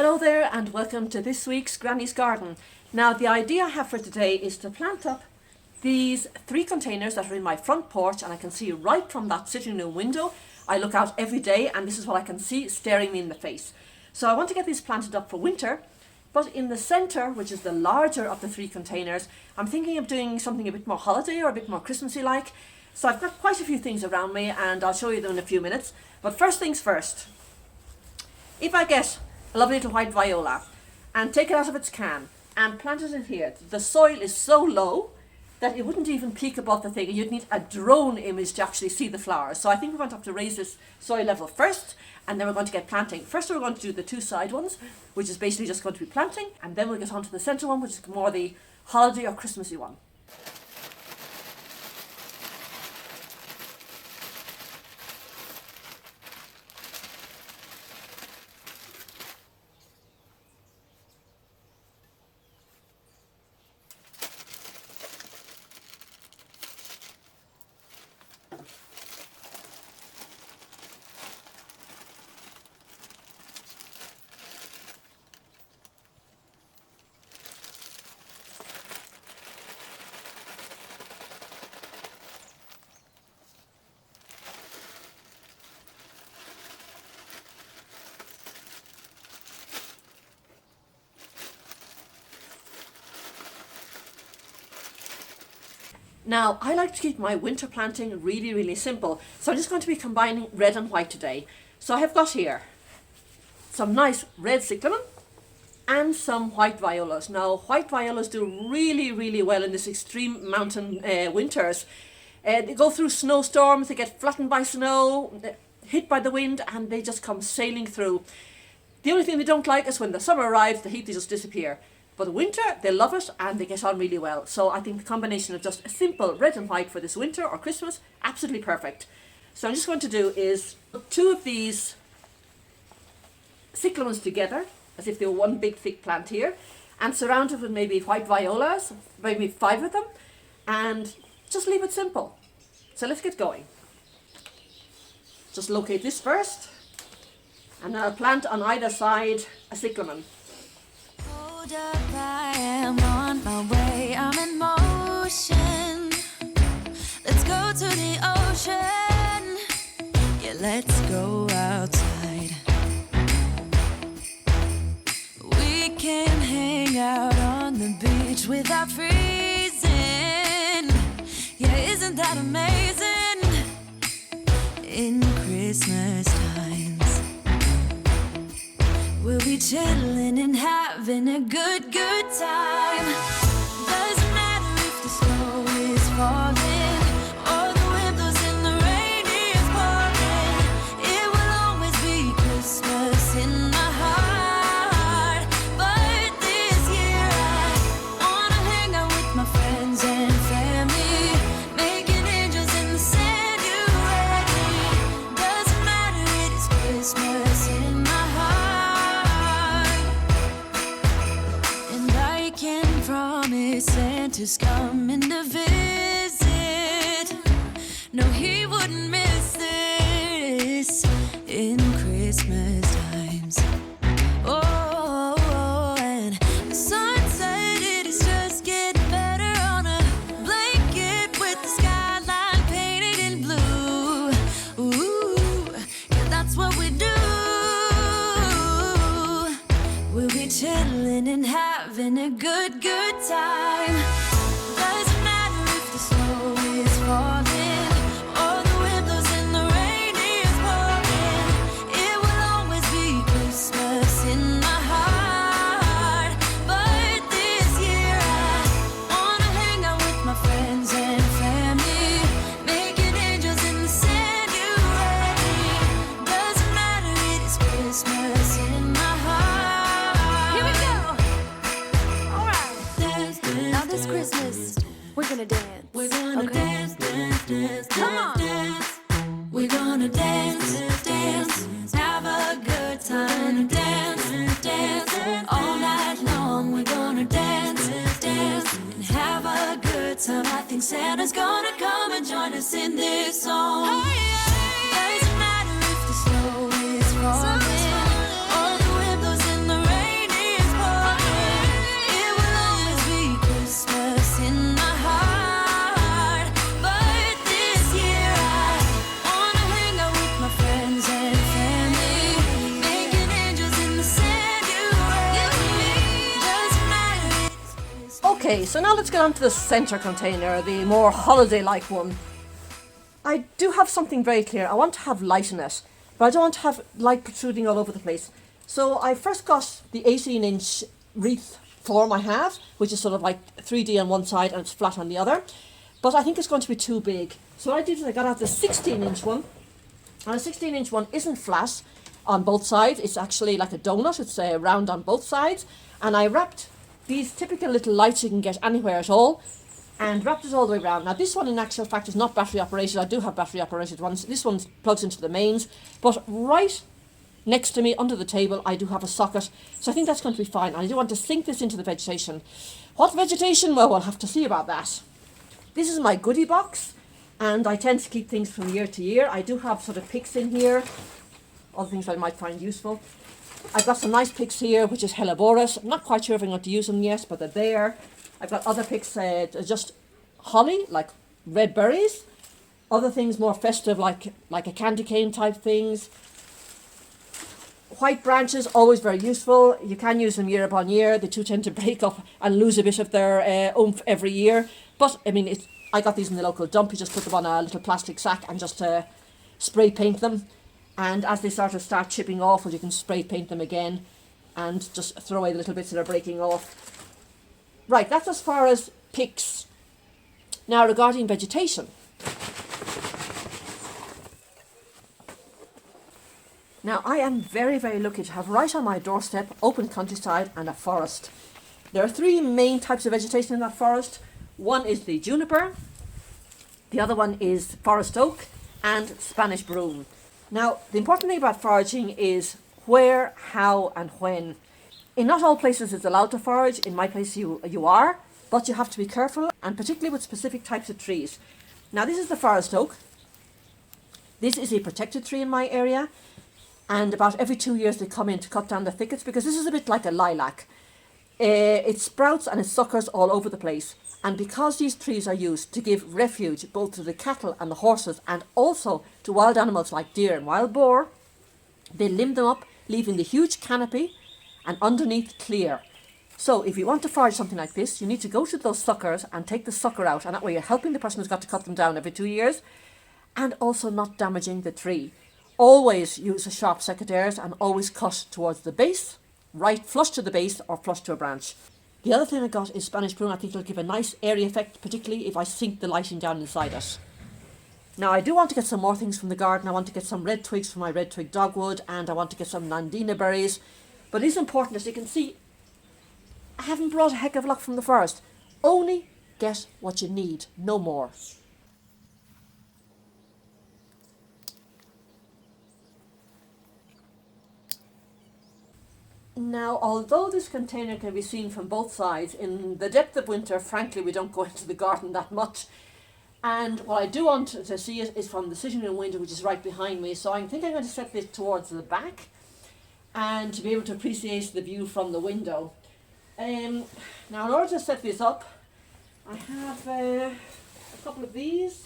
Hello there and welcome to this week's Granny's Garden. Now the idea I have for today is to plant up these 3 containers that are in my front porch, and I can see right from that sitting room window. I look out every day and this is what I can see staring me in the face. So I want to get these planted up for winter, but in the centre, which is the larger of the 3 containers, I'm thinking of doing something a bit more holiday or a bit more Christmassy like. So I've got quite a few things around me and I'll show you them in a few minutes. But first things first, if I get a lovely little white viola and take it out of its can and plant it in here, the soil is so low that it wouldn't even peek above the thing, and you'd need a drone image to actually see the flowers. So I think we're going to have to raise this soil level first, and then we're going to get planting. First we're going to do the 2 side ones, which is basically just going to be planting, and then we'll get on to the centre one, which is more the holiday or Christmassy one. Now, I like to keep my winter planting really simple, so I'm just going to be combining red and white today. So I have got here some nice red cyclamen and some white violas. Now, white violas do really well in this extreme mountain winters. They go through snowstorms, they get flattened by snow, hit by the wind, and they just come sailing through. The only thing they don't like is when the summer arrives, the heat, they just disappear. But the winter, they love it and they get on really well. So I think the combination of just a simple red and white for this winter or Christmas, absolutely perfect. So I'm just going to do is put 2 of these cyclamens together, as if they were one big thick plant here, and surround it with maybe white violas, maybe 5 of them, and just leave it simple. So let's get going. Just locate this first, and then I'll plant on either side a cyclamen. Hold up, I am on my way, I'm in motion. Let's go to the ocean. Yeah, let's go outside. We can hang out on the beach without freezing. Yeah, isn't that amazing? In Christmas times, we'll be chilling and having a good time. Doesn't matter if the snow is falling or the wind blows and the rain is pouring. It will always be Christmas in my heart. But this year I wanna hang out with my friends and family, making angels in the sand. You ready? Doesn't matter, it is Christmas in my heart. And I can promise Santa's coming to visit. No, he wouldn't miss this in Christmas times. Oh, and the sunset, it is just getting better on a blanket with the skyline painted in blue. Ooh, yeah, that's what we do. We'll be chilling and having a good time. Doesn't matter if the snow is falling or the wind blows and the rain is pouring. It will always be Christmas in my heart. But this year I wanna hang out with my friends and family, making angels in the sand. You ready? Doesn't matter, it is Christmas in my heart. Here we go. All right. Now this Christmas, we're gonna dance. We're gonna dance. Come on. We're gonna dance, have a good time, dance, all night long. We're gonna dance, and have a good time. I think Santa's gonna come and join us in this song. Doesn't matter if the snow is falling or the wind blows in the rain. Okay, so now let's get on to the center container, the more holiday-like one. I do have something very clear. I want to have light in it, but I don't want to have light protruding all over the place. So I first got the 18-inch wreath form I have, which is sort of like 3D on one side and it's flat on the other. But I think it's going to be too big. So what I did is I got out the 16-inch one. And a 16-inch one isn't flat on both sides. It's actually like a donut. It's round on both sides. And I wrapped these typical little lights you can get anywhere at all, and wrapped it all the way around. Now this one in actual fact is not battery operated. I do have battery operated ones. This one plugs into the mains, but right next to me under the table I do have a socket, so I think that's going to be fine. And I do want to sink this into the vegetation. What vegetation? Well, we'll have to see about that. This is my goodie box, and I tend to keep things from year to year. I do have sort of picks in here, other things I might find useful. I've got some nice picks here, which is Helleborus. I'm not quite sure if I'm going to use them yet, but they're there. I've got other picks, just holly, like red berries. Other things more festive, like a candy cane type things. White branches, always very useful. You can use them year upon year. They do tend to break up and lose a bit of their oomph every year. But, I mean, I got these in the local dump. You just put them on a little plastic sack and just spray paint them. And as they start chipping off, well, you can spray paint them again and just throw away the little bits that are breaking off. Right, that's as far as picks. Now regarding vegetation. Now I am very, very lucky to have right on my doorstep open countryside and a forest. There are three main types of vegetation in that forest. One is the juniper, the other one is forest oak, and Spanish broom. Now, the important thing about foraging is where, how, and when. In not all places it's allowed to forage. In my place you are, but you have to be careful, and particularly with specific types of trees. Now, this is the forest oak. This is a protected tree in my area, and about every 2 years they come in to cut down the thickets, because this is a bit like a lilac. It sprouts and it suckers all over the place. And because these trees are used to give refuge both to the cattle and the horses and also to wild animals like deer and wild boar, they limb them up, leaving the huge canopy and underneath clear. So if you want to forage something like this, you need to go to those suckers and take the sucker out, and that way you're helping the person who's got to cut them down every 2 years and also not damaging the tree. Always use a sharp secateurs and always cut towards the base, right flush to the base or flush to a branch. The other thing I got is Spanish broom. I think it'll give a nice airy effect, particularly if I sink the lighting down inside it. Now I do want to get some more things from the garden. I want to get some red twigs for my red twig dogwood, and I want to get some Nandina berries. But it is important, as you can see, I haven't brought a heck of a lot from the forest. Only get what you need, no more. Now, although this container can be seen from both sides, in the depth of winter, frankly, we don't go into the garden that much. And what I do want to see it is from the sitting room window, which is right behind me. So I think I'm going to set this towards the back and to be able to appreciate the view from the window. Now, in order to set this up, I have a couple of these,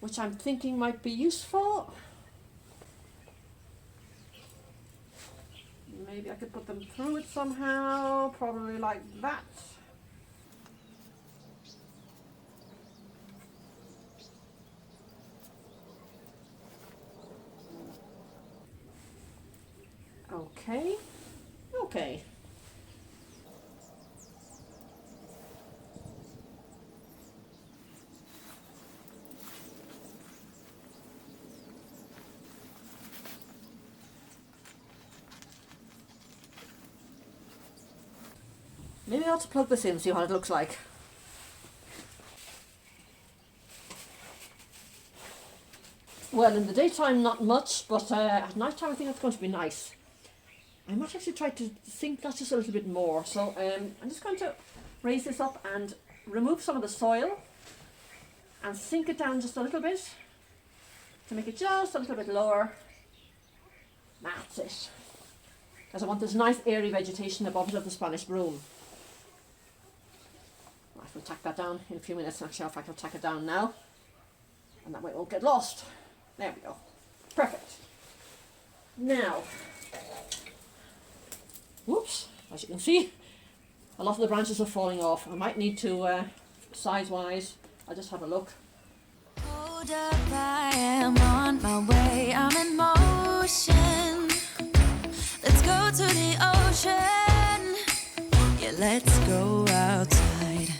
which I'm thinking might be useful. Maybe I could put them through it somehow, probably like that. Okay. Maybe I ought to plug this in and see what it looks like. Well, in the daytime not much, but at night time I think it's going to be nice. I might actually try to sink that just a little bit more. So I'm just going to raise this up and remove some of the soil and sink it down just a little bit to make it just a little bit lower. That's it. Because I want this nice airy vegetation above it of the Spanish broom. Right, we'll tack that down in a few minutes. Actually, if I can tack it down now, and that way it won't get lost. There we go. Perfect. Now, whoops, as you can see, A lot of the branches are falling off. I might need to, size-wise, I'll just have a look. Hold up, I am on my way, I'm in motion. Let's go to the ocean. Yeah, let's go outside.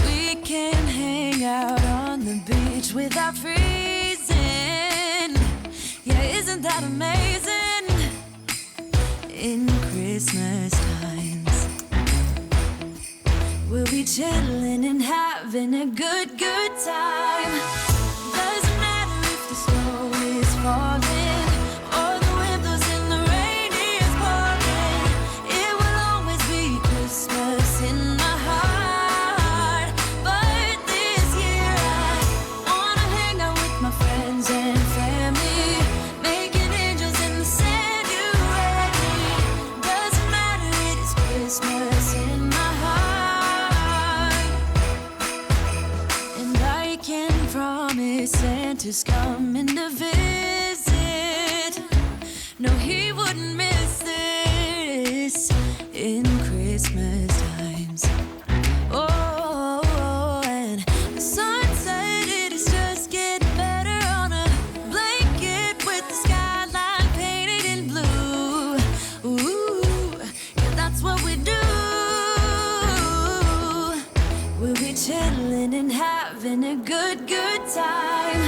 We can hang out on the beach without freezing. Yeah, isn't that amazing? In Christmas times, we'll be chilling and having a good time. Doesn't matter if the snow is falling or the wind blows and the rain is pouring. It will always be Christmas in my heart. But this year I wanna hang out with my friends and family, making angels in the sand. You ready? Doesn't matter, it is Christmas in my heart. And I can promise Santa's coming to visit. No, he wouldn't miss this in Christmas times. Oh, and the sun said it is just getting better on a blanket with the skyline painted in blue. Ooh, yeah, that's what we do. We'll be chilling and having a good time.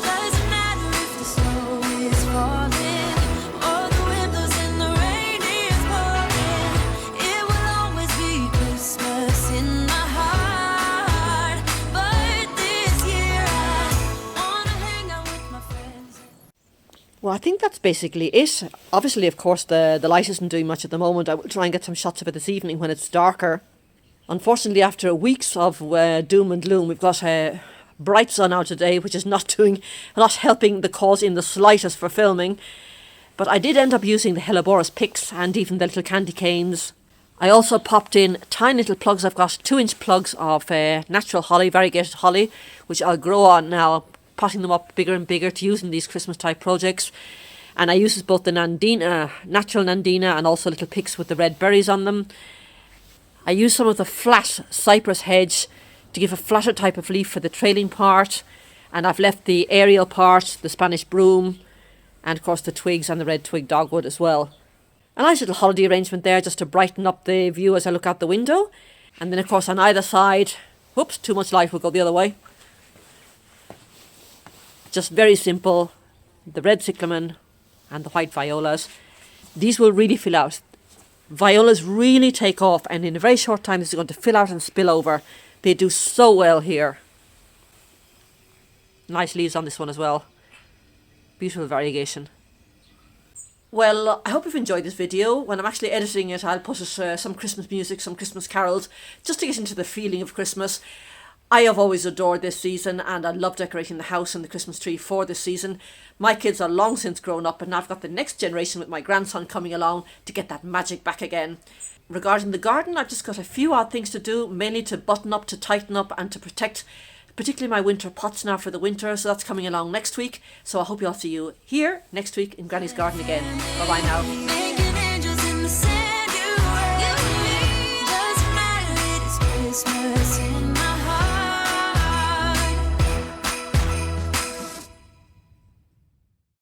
Doesn't matter if the snow is falling or the wind blows and the rain is pouring. It will always be Christmas in my heart. But this year I wanna hang out with my friends. Well, I think that's basically it. Obviously, of course, the light isn't doing much at the moment. I will try and get some shots of it this evening when it's darker. Unfortunately, after weeks of doom and gloom, we've got a bright sun out today, which is not helping the cause in the slightest for filming. But I did end up using the Helleborus picks and even the little candy canes. I also popped in tiny little plugs. I've got 2-inch plugs of natural holly, variegated holly, which I'll grow on now, potting them up bigger and bigger to use in these Christmas type projects. And I use both the Nandina, natural Nandina, and also little picks with the red berries on them. I use some of the flat cypress hedge to give a flatter type of leaf for the trailing part, and I've left the aerial part, the Spanish broom, and of course the twigs and the red twig dogwood as well. A nice little holiday arrangement there just to brighten up the view as I look out the window. And then of course on either side, whoops, too much light, will go the other way. Just very simple, the red cyclamen and the white violas. These will really fill out. Violas really take off, and in a very short time this is going to fill out and spill over. They do so well here. Nice leaves on this one as well. Beautiful variegation. Well, I hope you've enjoyed this video. When I'm actually editing it, I'll put it, some Christmas music, some Christmas carols, just to get into the feeling of Christmas. I have always adored this season, and I love decorating the house and the Christmas tree for this season. My kids are long since grown up, and now I've got the next generation with my grandson coming along to get that magic back again. Regarding the garden, I've just got a few odd things to do, mainly to button up, to tighten up, and to protect particularly my winter pots now for the winter, so that's coming along next week. So I hope I'll see you here next week in Granny's garden again. Bye bye now.